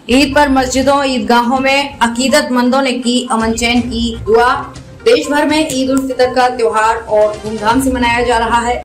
ईद पर मस्जिदों ईदगाहों में अकीदतमंदों ने की अमन चैन की दुआ। देश भर में ईद उल फितर का त्योहार और धूमधाम से मनाया जा रहा है।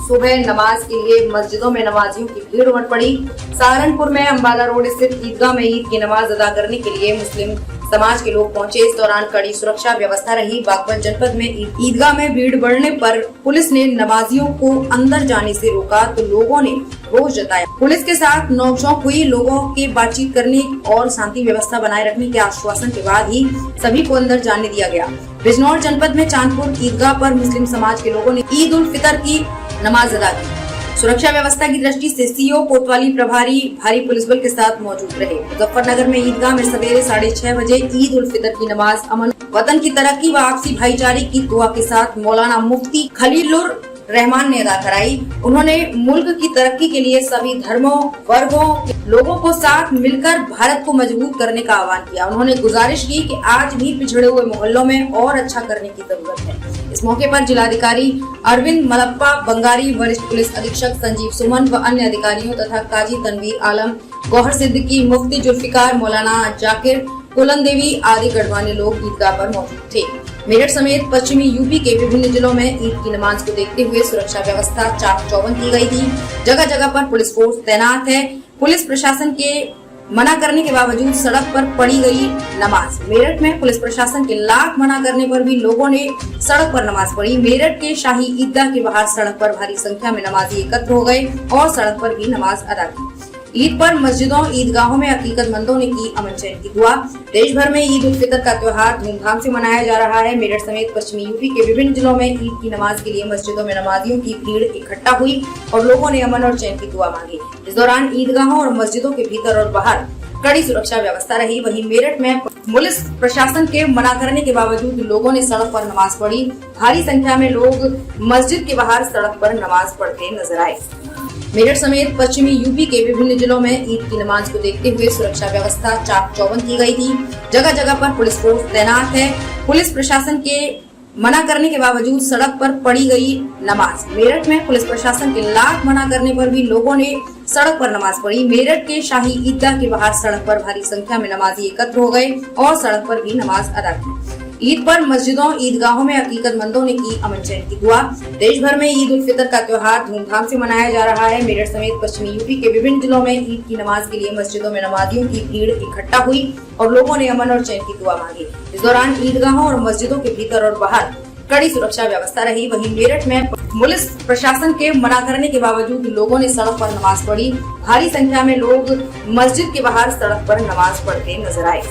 सुबह नमाज के लिए मस्जिदों में नमाजियों की भीड़ उमड़ पड़ी। सहारनपुर में अंबाला रोड स्थित ईदगाह में ईद की नमाज अदा करने के लिए मुस्लिम समाज के लोग पहुंचे। इस दौरान कड़ी सुरक्षा व्यवस्था रही। बागपत जनपद में ईदगाह में भीड़ बढ़ने पर पुलिस ने नमाजियों को अंदर जाने से रोका तो लोगों ने रोष जताया। पुलिस के साथ नोकझोंक हुई। लोगों के बातचीत करने और शांति व्यवस्था बनाए रखने के आश्वासन के बाद ही सभी को अंदर जाने दिया गया। बिजनौर जनपद में चांदपुर ईदगाह पर मुस्लिम समाज के लोगों ने ईद उल फितर की नमाज अदा की। सुरक्षा व्यवस्था की दृष्टि से सीओ कोतवाली प्रभारी भारी पुलिस बल के साथ मौजूद रहे। मुजफ्फरनगर में ईदगाह में सवेरे 6:30 बजे ईद उल फितर की नमाज अमन, वतन की तरक्की व आपसी भाईचारे की दुआ के साथ मौलाना मुफ्ती खलीलुर रहमान ने अदा कराई। उन्होंने मुल्क की तरक्की के लिए सभी धर्मों वर्गों के लोगों को साथ मिलकर भारत को मजबूत करने का आह्वान किया। उन्होंने गुजारिश की कि आज भी पिछड़े हुए मोहल्लों में और अच्छा करने की जरूरत है। इस मौके पर जिलाधिकारी अरविंद मलप्पा बंगारी, वरिष्ठ पुलिस अधीक्षक संजीव सुमन व अन्य अधिकारियों तथा काजी तनवीर आलम, गौहर सिद्दीकी, मुफ्ती जुल्फिकार, मौलाना जाकिर, कुलन देवी आदि गढ़वाने लोग ईदगाह पर मौजूद थे। मेरठ समेत पश्चिमी यूपी के विभिन्न जिलों में ईद की नमाज को देखते हुए सुरक्षा व्यवस्था चाक चौबंद की गई थी। जगह जगह पर पुलिस फोर्स तैनात है। पुलिस प्रशासन के मना करने के बावजूद सड़क पर पढ़ी गई नमाज। मेरठ में पुलिस प्रशासन के लाख मना करने पर भी लोगों ने सड़क पर नमाज पढ़ी। मेरठ के शाही ईदगाह के बाहर सड़क पर भारी संख्या में नमाजी एकत्र हो गए और सड़क पर भी नमाज अदा की। ईद पर मस्जिदों ईदगाहों में अकीदतमंदों ने की अमन चैन की दुआ। देश भर में ईद उल फितर का त्योहार धूमधाम से मनाया जा रहा है। मेरठ समेत पश्चिमी यूपी के विभिन्न जिलों में ईद की नमाज के लिए मस्जिदों में नमाजियों की भीड़ इकट्ठा हुई और लोगों ने अमन और चैन की दुआ मांगी। इस दौरान ईदगाहों और मस्जिदों के भीतर और बाहर कड़ी सुरक्षा व्यवस्था रही। वहीं मेरठ में पुलिस प्रशासन के मना करने के बावजूद लोगों ने सड़क पर नमाज पढ़ी। भारी संख्या में लोग मस्जिद के बाहर सड़क पर नमाज पढ़ते नजर आए। मेरठ समेत पश्चिमी यूपी के विभिन्न जिलों में ईद की नमाज को देखते हुए सुरक्षा व्यवस्था चाक चौबंद की गई थी। जगह जगह पर पुलिस फोर्स तैनात है। पुलिस प्रशासन के मना करने के बावजूद सड़क पर पढ़ी गई नमाज। मेरठ में पुलिस प्रशासन के लाख मना करने पर भी लोगों ने सड़क पर नमाज पढ़ी। मेरठ के शाही ईदगाह के बाहर सड़क पर भारी संख्या में नमाजी एकत्र हो गए और सड़क पर भी नमाज अदा की। ईद पर मस्जिदों ईदगाहों में अकीदतमंदों ने की अमन चैन की दुआ। देश भर में ईद उल फितर का त्योहार धूमधाम से मनाया जा रहा है। मेरठ समेत पश्चिमी यूपी के विभिन्न जिलों में ईद की नमाज के लिए मस्जिदों में नमाजियों की भीड़ इकट्ठा हुई और लोगों ने अमन और चैन की दुआ मांगी। इस दौरान ईदगाहों और मस्जिदों के भीतर और बाहर कड़ी सुरक्षा व्यवस्था रही। वहीं मेरठ में पुलिस प्रशासन के मना करने के बावजूद लोगों ने सड़क पर नमाज पढ़ी। भारी संख्या में लोग मस्जिद के बाहर सड़क पर नमाज पढ़ते नजर आए।